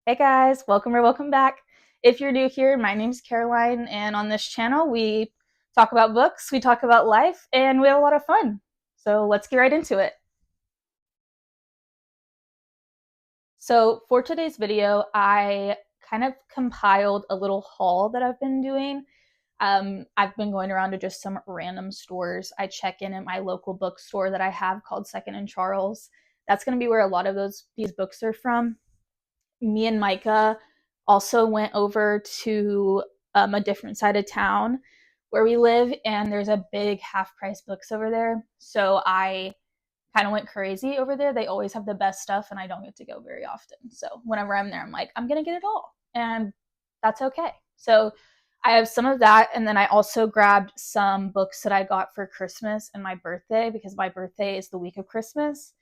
Hey guys, welcome or welcome back. If you're new here, my name's Caroline, and on this channel, we talk about books, we talk about life, and we have a lot of fun. So let's get right into it. So for today's video, I kind of compiled a little haul that I've been doing. I've been going around to just some random stores. I check in at my local bookstore that I have called Second and Charles. That's going to be where a lot of these books are from. Me and Micah also went over to a different side of town where we live, and there's a big half price books over there. So I kind of went crazy over there. They always have the best stuff, and I don't get to go very often. So whenever I'm there, I'm like, I'm going to get it all. And that's okay. So I have some of that. And then I also grabbed some books that I got for Christmas and my birthday, because my birthday is the week of Christmas.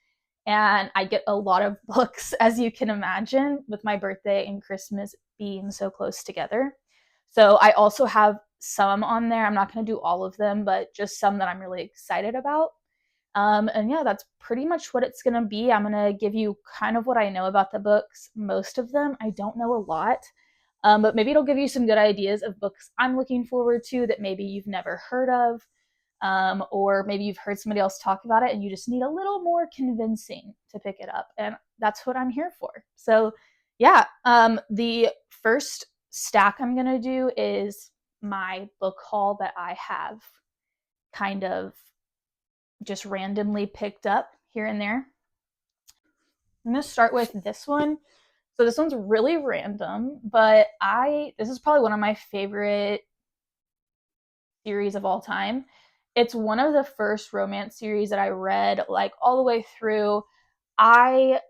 And I get a lot of books, as you can imagine, with my birthday and Christmas being so close together. So I also have some on there. I'm not going to do all of them, but just some that I'm really excited about. And yeah, that's pretty much what it's going to be. I'm going to give you kind of what I know about the books. Most of them, I don't know a lot, but maybe it'll give you some good ideas of books I'm looking forward to that maybe you've never heard of, or maybe you've heard somebody else talk about it and you just need a little more convincing to pick it up. And that's what I'm here for. So yeah, the first stack I'm going to do is my book haul that I have kind of just randomly picked up here and there. I'm going to start with this one. So this one's really random, but this is probably one of my favorite series of all time. It's one of the first romance series that I read like all the way through. I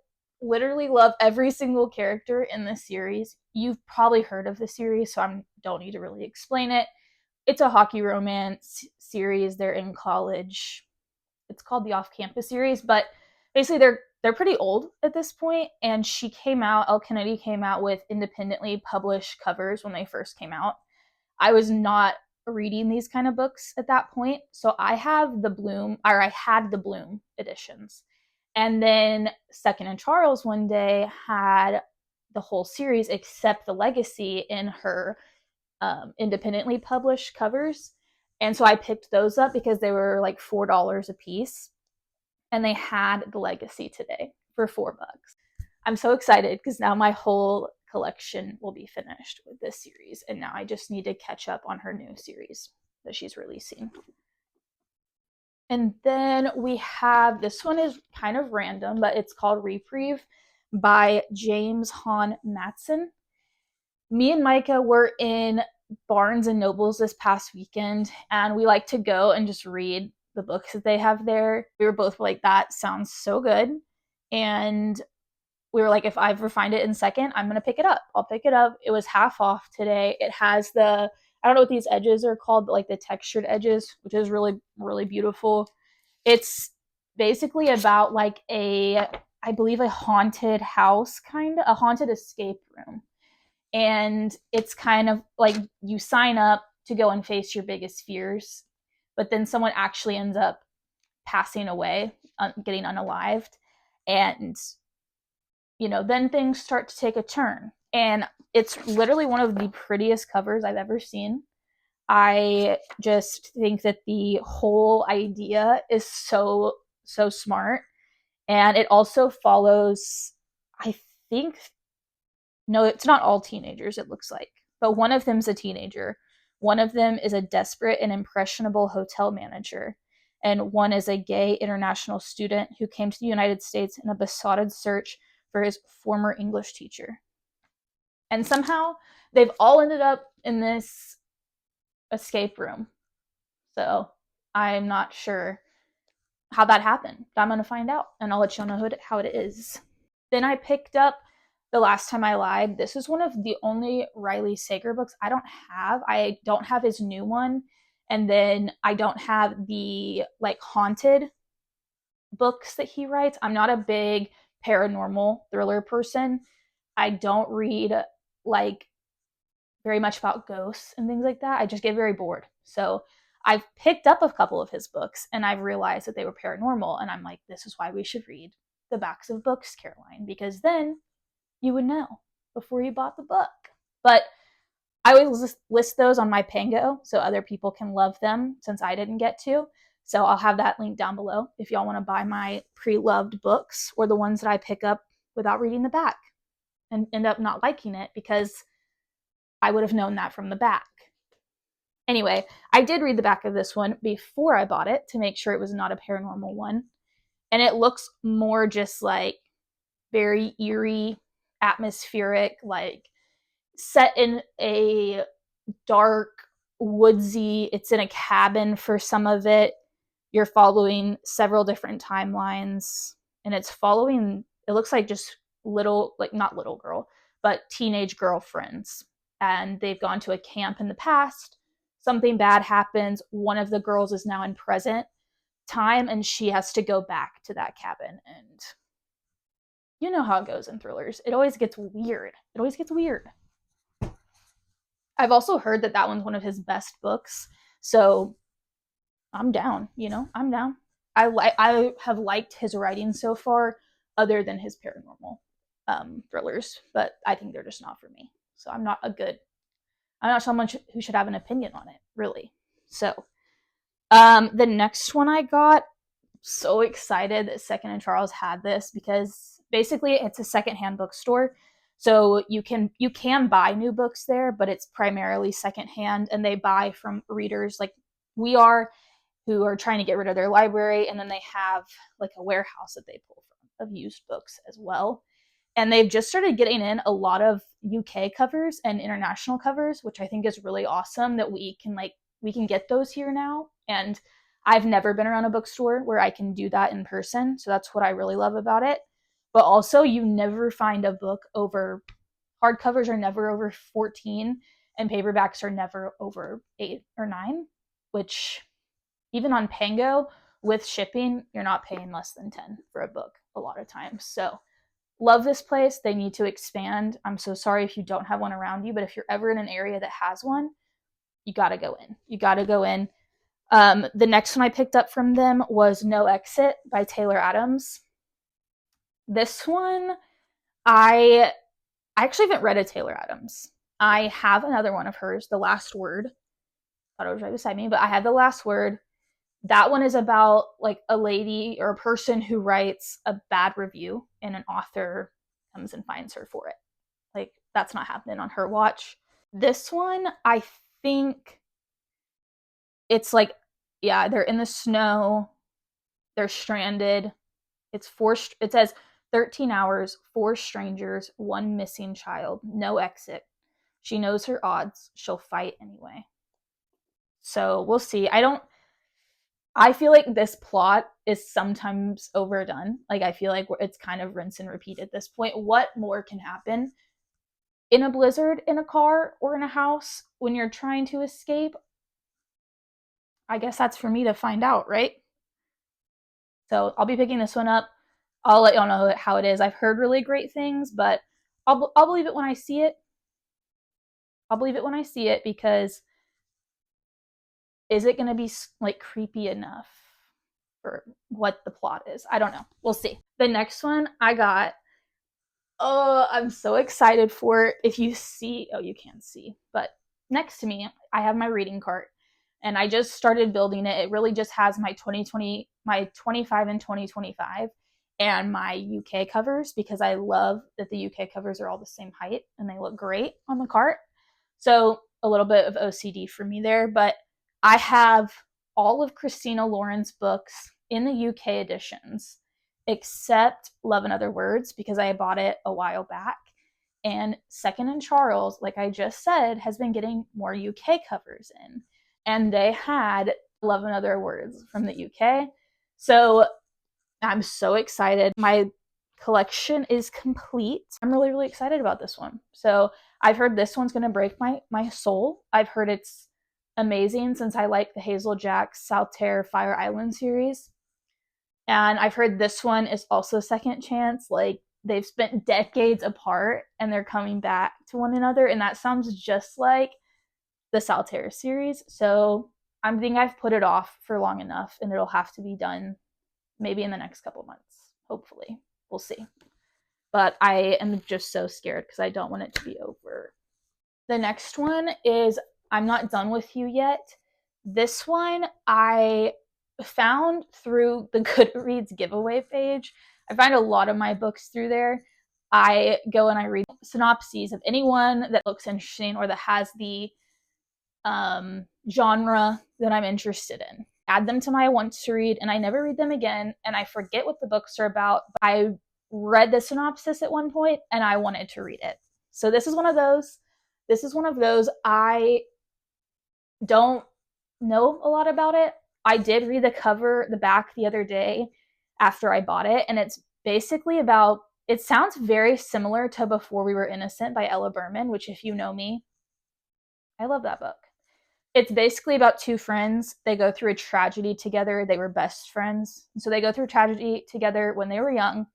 literally love every single character in this series. You've probably heard of the series, so I don't need to really explain it. It's a hockey romance series. They're in college. It's called the Off-Campus series, but basically they're pretty old at this point. And Elle Kennedy came out with independently published covers when they first came out. I was not reading these kind of books at that point, so I had the Bloom editions. And then Second and Charles one day had the whole series except the Legacy in her independently published covers. And so I picked those up because they were like $4 a piece. And they had the Legacy today for $4. I'm so excited because now my whole collection will be finished with this series. And now I just need to catch up on her new series that she's releasing. And then we have, this one is kind of random, but it's called Reprieve by James Hahn Matson. Me and Micah were in Barnes and Nobles this past weekend, and we like to go and just read the books that they have there. We were both like, that sounds so good. And we were like, if I ever find it in second, I'm going to pick it up. I'll pick it up. It was half off today. It has I don't know what these edges are called, but like the textured edges, which is really, really beautiful. It's basically about like I believe a haunted house, a haunted escape room. And it's kind of like you sign up to go and face your biggest fears, but then someone actually ends up passing away, getting unalived. And then things start to take a turn. And it's literally one of the prettiest covers I've ever seen. I just think that the whole idea is so, so smart. And it also follows, I think, no, it's not all teenagers, it looks like, but one of them's a teenager. One of them is a desperate and impressionable hotel manager. And one is a gay international student who came to the United States in a besotted search for his former English teacher. And somehow they've all ended up in this escape room. So I'm not sure how that happened. I'm going to find out, and I'll let y'all know how it is. Then I picked up The Last Time I Lied. This is one of the only Riley Sager books I don't have. I don't have his new one. And then I don't have the like haunted books that he writes. I'm not a big paranormal thriller person. I don't read like very much about ghosts and things like that. I just get very bored. So I've picked up a couple of his books and I've realized that they were paranormal. And I'm like, this is why we should read the backs of books, Caroline, because then you would know. before you bought the book. But I always list those on my Pango so other people can love them since I didn't get to. So I'll have that link down below if y'all want to buy my pre-loved books or the ones that I pick up without reading the back and end up not liking it because I would have known that from the back. Anyway, I did read the back of this one before I bought it to make sure it was not a paranormal one. And it looks more just like very eerie, atmospheric, like set in a dark, woodsy, it's in a cabin for some of it. You're following several different timelines, and it's following, it looks like just little, like not little girl, but teenage girlfriends. And they've gone to a camp in the past. Something bad happens. One of the girls is now in present time, and she has to go back to that cabin. And you know how it goes in thrillers. It always gets weird. It always gets weird. I've also heard that that one's one of his best books. So I'm down, you know, I'm down. I have liked his writing so far, other than his paranormal thrillers, but I think they're just not for me. So I'm not someone who should have an opinion on it, really. So the next one I got, so excited that Second and Charles had this because basically it's a secondhand bookstore. So you can buy new books there, but it's primarily secondhand, and they buy from readers like we are, who are trying to get rid of their library, and then they have like a warehouse that they pull from of used books as well. And they've just started getting in a lot of UK covers and international covers, which I think is really awesome that we can get those here now. And I've never been around a bookstore where I can do that in person, so that's what I really love about it. But also, you never find a book over, hardcovers are never over 14, and paperbacks are never over 8 or 9, which even on Pango with shipping, you're not paying less than 10 for a book a lot of times. So love this place. They need to expand. I'm so sorry if you don't have one around you, but if you're ever in an area that has one, you got to go in. You got to go in. The next one I picked up from them was No Exit by Taylor Adams. This one, I actually haven't read a Taylor Adams. I have another one of hers, The Last Word. Thought it was right beside me, but I had The Last Word. That one is about like a lady or a person who writes a bad review and an author comes and finds her for it. Like, that's not happening on her watch. This one, I think it's like, yeah, they're in the snow, they're stranded. It says 13 hours, 4 strangers, 1 missing child, no exit. She knows her odds. She'll fight anyway. So we'll see. I feel like this plot is sometimes overdone. Like, I feel like it's kind of rinse and repeat at this point. What more can happen in a blizzard, in a car, or in a house when you're trying to escape? I guess that's for me to find out, right? So I'll be picking this one up. I'll let y'all know how it is. I've heard really great things, but I'll believe it when I see it. I'll believe it when I see it, because is it going to be like creepy enough for what the plot is? I don't know. We'll see. The next one I got, oh, I'm so excited for it. If you see, oh, you can't see, but next to me, I have my reading cart, and I just started building it. It really just has my 2020, my 25 and 2025, and my UK covers, because I love that the UK covers are all the same height and they look great on the cart. So a little bit of OCD for me there, but I have all of Christina Lauren's books in the UK editions, except Love and Other Words, because I bought it a while back. And Second and Charles, like I just said, has been getting more UK covers in. And they had Love and Other Words from the UK. So I'm so excited. My collection is complete. I'm really, really excited about this one. So I've heard this one's going to break my soul. I've heard it's amazing since I like the Hazel Jacks Saltaire Fire Island series. And I've heard this one is also second chance. Like, they've spent decades apart and they're coming back to one another. And that sounds just like the Saltaire series. So I think I've put it off for long enough, and it'll have to be done maybe in the next couple months. Hopefully. We'll see. but I am just so scared because I don't want it to be over. The next one is I'm Not Done With You Yet. This one I found through the Goodreads giveaway page. I find a lot of my books through there. I go and I read synopses of anyone that looks interesting or that has the genre that I'm interested in. Add them to my wants to read, and I never read them again, and I forget what the books are about. I read the synopsis at one point, and I wanted to read it. So this is one of those. This is one of those. I don't know a lot about it. I did read the back the other day after I bought it, and it's basically about, it sounds very similar to Before We Were Innocent by Ella Berman, which, if you know me, I love that book. It's basically about two friends. They go through a tragedy together. They were best friends. So they go through tragedy together when they were young.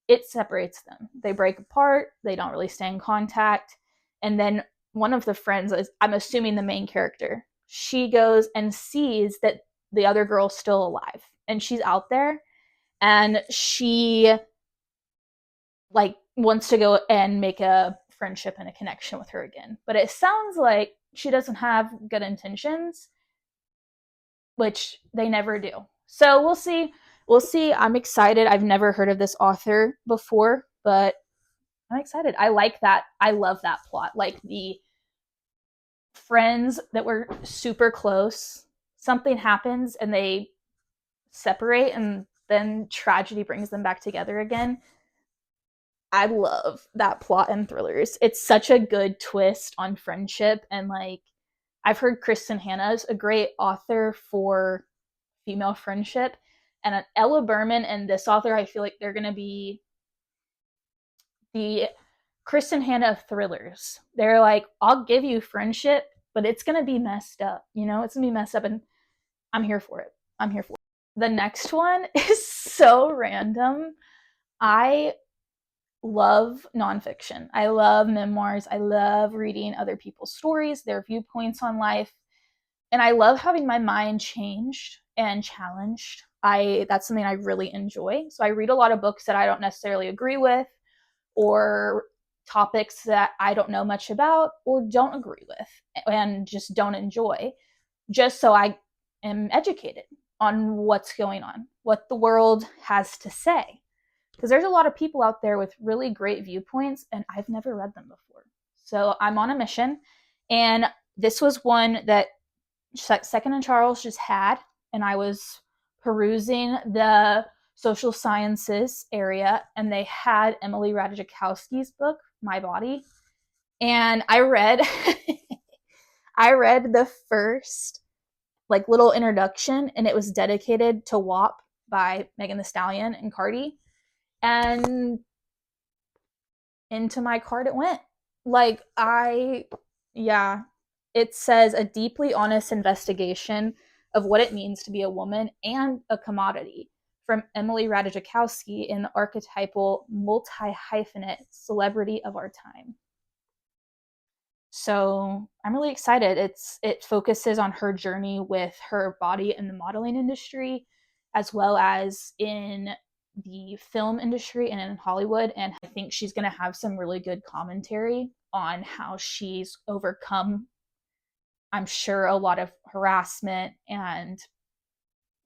It separates them. They break apart. They don't really stay in contact. And then one of the friends is, I'm assuming the main character, she goes and sees that the other girl's still alive and she's out there, and she like wants to go and make a friendship and a connection with her again. But it sounds like she doesn't have good intentions, which they never do. So we'll see. We'll see. I'm excited. I've never heard of this author before, but I'm excited. I like that. I love that plot. Like the friends that were super close, something happens and they separate, and then tragedy brings them back together again. I love that plot in thrillers. It's such a good twist on friendship. And like, I've heard Kristen Hanna's a great author for female friendship. And Ella Berman and this author, I feel like they're going to be the Kristen Hanna of thrillers. They're like, I'll give you friendship, but it's going to be messed up. You know, it's going to be messed up. And I'm here for it. I'm here for it. The next one is so random. I love nonfiction. I love memoirs. I love reading other people's stories, their viewpoints on life. And I love having my mind changed and challenged. That's something I really enjoy. So I read a lot of books that I don't necessarily agree with, or topics that I don't know much about or don't agree with and just don't enjoy, just so I am educated on what's going on, what the world has to say. Because there's a lot of people out there with really great viewpoints, and I've never read them before. So I'm on a mission. And this was one that Second and Charles just had, and I was perusing the social sciences area, and they had Emily Ratajkowski's book, My Body. And I read I read the first like little introduction, and it was dedicated to WAP by Megan Thee Stallion and Cardi. And into my cart it went. Like, yeah, it says a deeply honest investigation of what it means to be a woman and a commodity, from Emily Ratajkowski in the archetypal multi-hyphenate celebrity of our time. So I'm really excited. It focuses on her journey with her body in the modeling industry, as well as in the film industry and in Hollywood. And I think she's going to have some really good commentary on how she's overcome, I'm sure, a lot of harassment and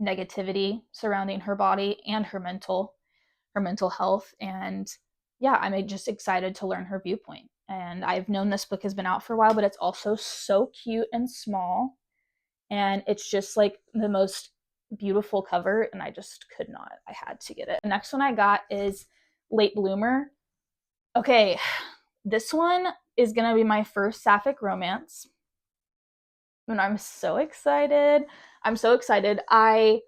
negativity surrounding her body and her mental health. And yeah, I'm just excited to learn her viewpoint. And I've known this book has been out for a while, but it's also so cute and small. And it's just like the most beautiful cover, and I just could not. I had to get it. The next one I got is Late Bloomer. Okay, this one is going to be my first sapphic romance. And I'm so excited. I'm so excited. I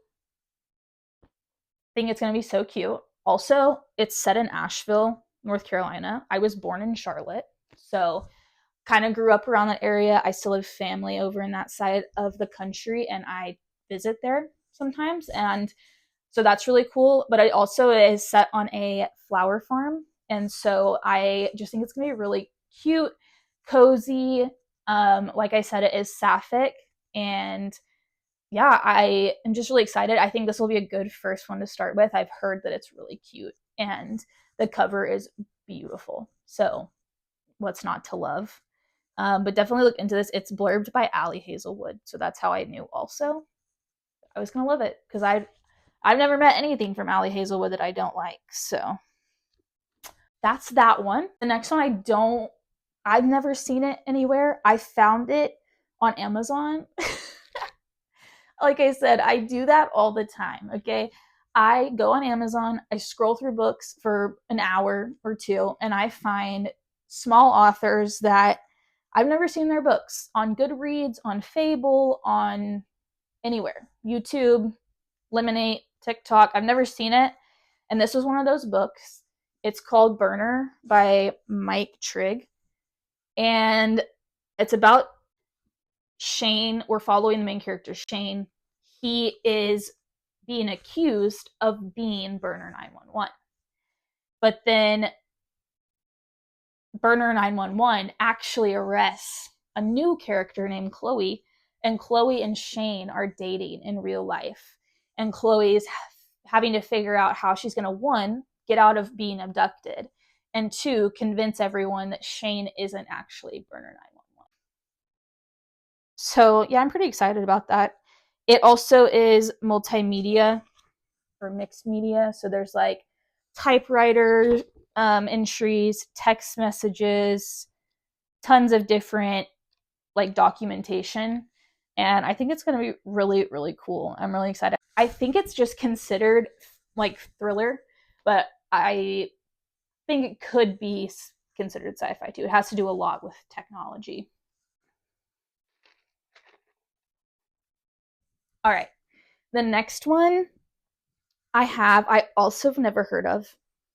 think it's going to be so cute. Also, it's set in Asheville, North Carolina. I was born in Charlotte, so kind of grew up around that area. I still have family over in that side of the country, and I visit there sometimes. And so that's really cool. But it also is set on a flower farm. And so I just think it's going to be really cute, cozy. Like I said, it is sapphic. And yeah, I am just really excited. I think this will be a good first one to start with. I've heard that it's really cute. And The cover is beautiful. So what's not to love? But definitely look into this. It's blurbed by Allie Hazelwood. So that's how I knew also I was going to love it, because I've never met anything from Allie Hazelwood that I don't like. So that's that one. The next one I've never seen it anywhere. I found it on Amazon. Like I said, I do that all the time, okay? I go on Amazon, I scroll through books for an hour or two, and I find small authors that I've never seen their books on Goodreads, on Fable, on anywhere, YouTube, Lemonade, TikTok. I've never seen it. And this was one of those books. It's called Burner by Mike Trigg. And it's about Shane. We're following the main character, Shane. He is being accused of being Burner 911. But then Burner 911 actually arrests a new character named Chloe, and Chloe and Shane are dating in real life. And Chloe's having to figure out how she's going to, one, get out of being abducted, and two, convince everyone that Shane isn't actually Burner 911. So, yeah, I'm pretty excited about that. It also is multimedia or mixed media. So there's like typewriter entries, text messages, tons of different like documentation. And I think it's going to be really, really cool. I'm really excited. I think it's just considered like thriller, but I think it could be considered sci-fi too. It has to do a lot with technology. All right. The next one I also have never heard of.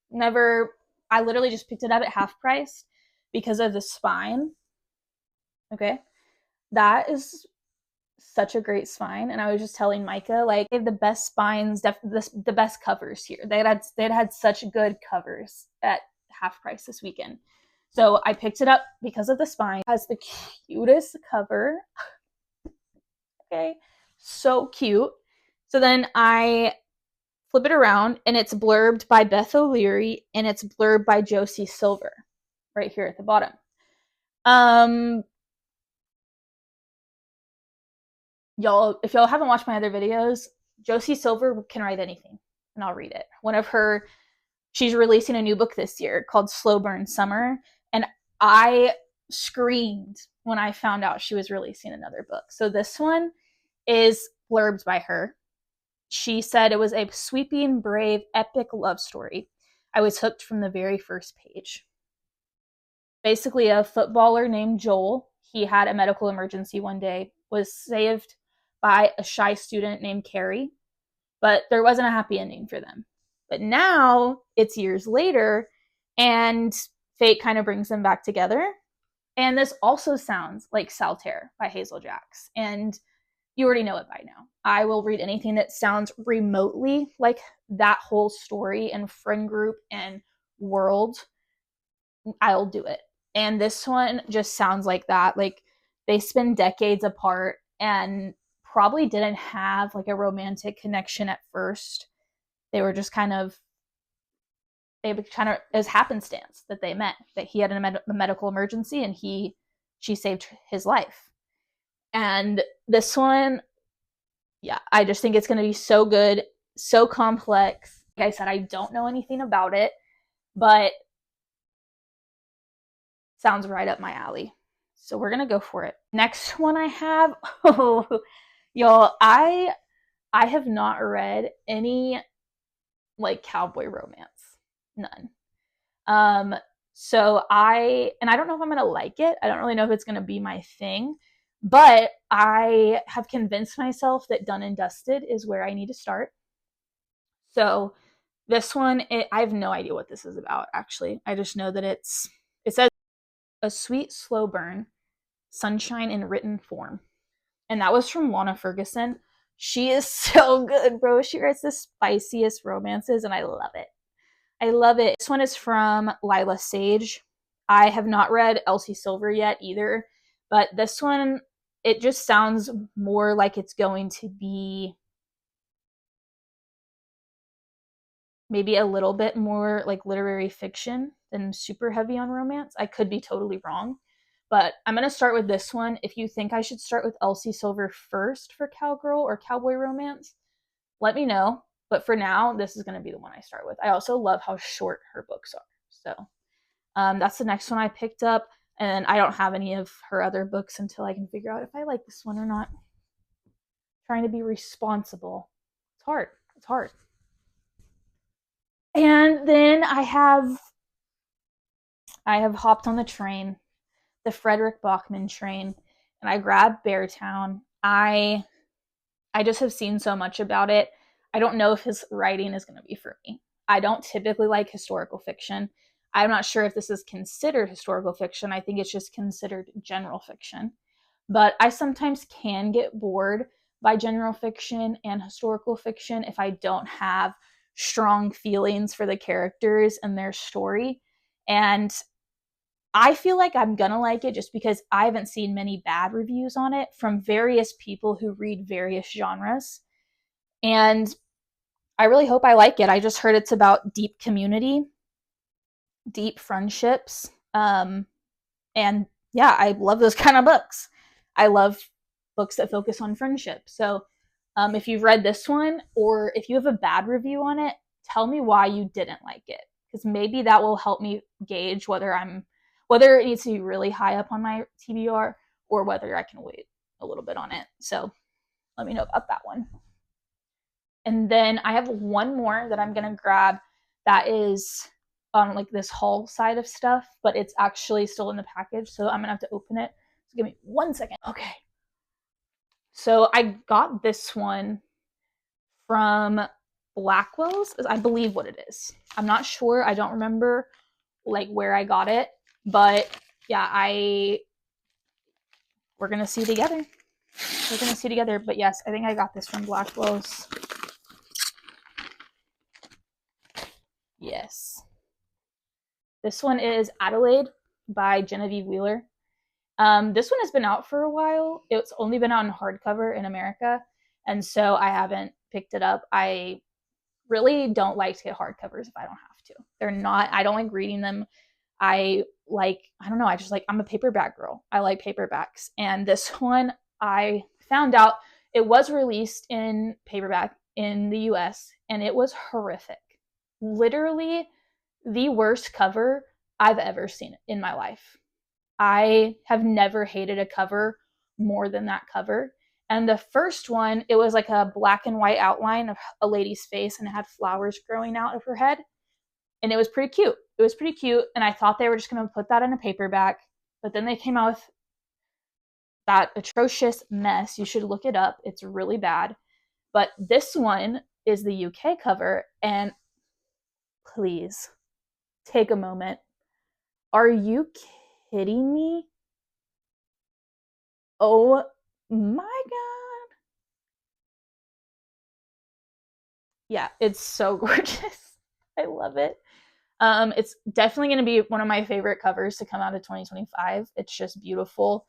Never, I literally just picked it up at half price because of the spine. Okay. That is such a great spine. And I was just telling Micah, like, they have the best spines, the best covers here. They'd had such good covers at half price this weekend. So I picked it up because of the spine. It has the cutest cover. Okay. So cute. So then I flip it around, and it's blurbed by Beth O'Leary, and it's blurbed by Josie Silver right here at the bottom. Y'all, if y'all haven't watched my other videos, Josie Silver can write anything, and I'll read it. She's releasing a new book this year called Slow Burn Summer, and I screamed when I found out she was releasing another book. So this one is blurbed by her. She said it was a sweeping, brave, epic love story. I was hooked from the very first page. Basically, a footballer named Joel, he had a medical emergency one day, was saved by a shy student named Carrie, but there wasn't a happy ending for them. But now it's years later, and fate kind of brings them back together. And this also sounds like Saltaire by Hazel Jacks. And you already know it by now. I will read anything that sounds remotely like that whole story and friend group and world. I'll do it. And this one just sounds like that. Like, they spend decades apart and probably didn't have like a romantic connection at first. They were just kind of, as happenstance that they met, that he had a medical emergency and she saved his life. And this one, yeah, I just think it's going to be so good, so complex. Like I said, I don't know anything about it, but sounds right up my alley. So we're going to go for it. Next one I have, oh, y'all, I have not read any like cowboy romance. None. So I don't know if I'm going to like it. I don't really know if it's going to be my thing, but I have convinced myself that Done and Dusted is where I need to start. So this one, I have no idea what this is about, actually. I just know that it says a sweet slow burn, sunshine in written form. And that was from Lana Ferguson. She is so good, bro. She writes the spiciest romances, and I love it. I love it. This one is from Lila Sage. I have not read Elsie Silver yet either, but this one, it just sounds more like it's going to be maybe a little bit more like literary fiction than super heavy on romance. I could be totally wrong, but I'm going to start with this one. If you think I should start with Elsie Silver first for cowgirl or cowboy romance, let me know. But for now, this is going to be the one I start with. I also love how short her books are. So that's the next one I picked up. And I don't have any of her other books until I can figure out if I like this one or not. Trying to be responsible. It's hard. It's hard. And then I have hopped on the train, the Frederick Bachman train, and I grabbed Beartown. I just have seen so much about it. I don't know if his writing is going to be for me. I don't typically like historical fiction. I'm not sure if this is considered historical fiction. I think it's just considered general fiction. But I sometimes can get bored by general fiction and historical fiction if I don't have strong feelings for the characters and their story. And I feel like I'm gonna like it just because I haven't seen many bad reviews on it from various people who read various genres. And I really hope I like it. I just heard it's about deep community, deep friendships. And yeah, I love those kind of books. I love books that focus on friendship. So if you've read this one or if you have a bad review on it, tell me why you didn't like it. Because maybe that will help me gauge whether it needs to be really high up on my TBR or whether I can wait a little bit on it. So let me know about that one. And then I have one more that I'm gonna grab that is on like this haul side of stuff, but it's actually still in the package, so I'm gonna have to open it. So give me 1 second. Okay. So I got this one from Blackwell's, I believe what it is. I'm not sure. I don't remember like where I got it, but yeah, we're gonna see together. We're gonna see together. But yes, I think I got this from Blackwell's. Yes. This one is Adelaide by Genevieve Wheeler. This one has been out for a while. It's only been out in hardcover in America, and so I haven't picked it up. I really don't like to get hardcovers if I don't have to. I don't like reading them. I don't know, I'm a paperback girl. I like paperbacks. And this one, I found out it was released in paperback in the US, and it was horrific. Literally the worst cover I've ever seen in my life. I have never hated a cover more than that cover. And the first one, it was like a black and white outline of a lady's face, and it had flowers growing out of her head. And it was pretty cute. It was pretty cute. And I thought they were just going to put that in a paperback. But then they came out with that atrocious mess. You should look it up. It's really bad. But this one is the UK cover. And please take a moment. Are you kidding me? Oh my God. Yeah, it's so gorgeous. I love it. It's definitely going to be one of my favorite covers to come out of 2025. It's just beautiful.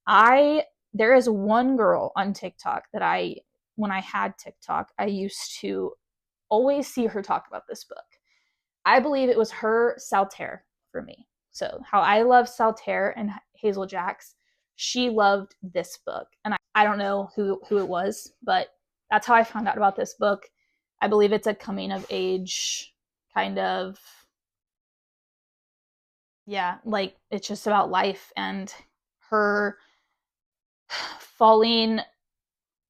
There is one girl on TikTok that when I had TikTok, I used to always see her talk about this book. I believe it was her Saltaire for me. So how I love Saltaire and Hazel Jacks, she loved this book. And I don't know who it was, but that's how I found out about this book. I believe it's a coming of age kind of, yeah, like it's just about life and her falling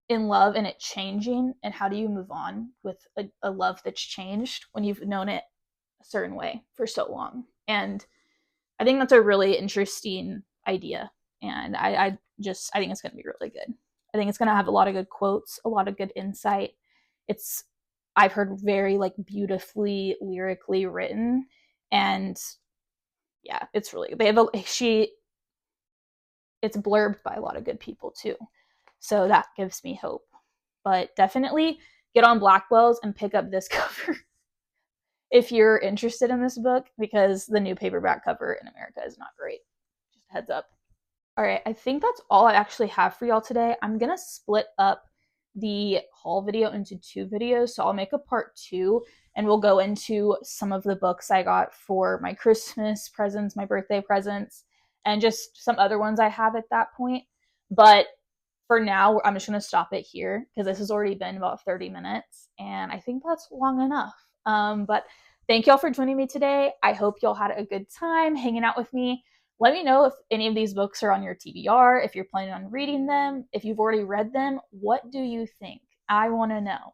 in love and it changing, and how do you move on with a love that's changed when you've known it a certain way for so long. And I think that's a really interesting idea, and I think it's going to be really good. I think it's going to have a lot of good quotes, a lot of good insight. I've heard very like beautifully lyrically written, and yeah, it's really, it's blurbed by a lot of good people too. So that gives me hope. But definitely get on Blackwell's and pick up this cover if you're interested in this book, because the new paperback cover in America is not great. Just a heads up. All right, I think that's all I actually have for y'all today. I'm going to split up the haul video into 2 videos. So I'll make a part 2 and we'll go into some of the books I got for my Christmas presents, my birthday presents, and just some other ones I have at that point. But for now, I'm just going to stop it here because this has already been about 30 minutes and I think that's long enough. But thank y'all for joining me today. I hope y'all had a good time hanging out with me. Let me know if any of these books are on your TBR, if you're planning on reading them, if you've already read them. What do you think? I want to know.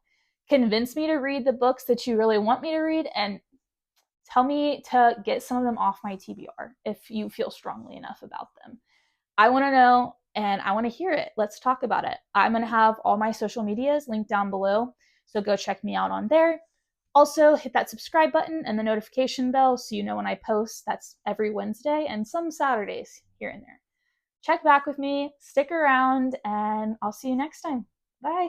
Convince me to read the books that you really want me to read, and tell me to get some of them off my TBR if you feel strongly enough about them. I want to know and I want to hear it. Let's talk about it. I'm going to have all my social medias linked down below, so go check me out on there. Also, hit that subscribe button and the notification bell so you know when I post. That's every Wednesday and some Saturdays here and there. Check back with me, stick around, and I'll see you next time. Bye.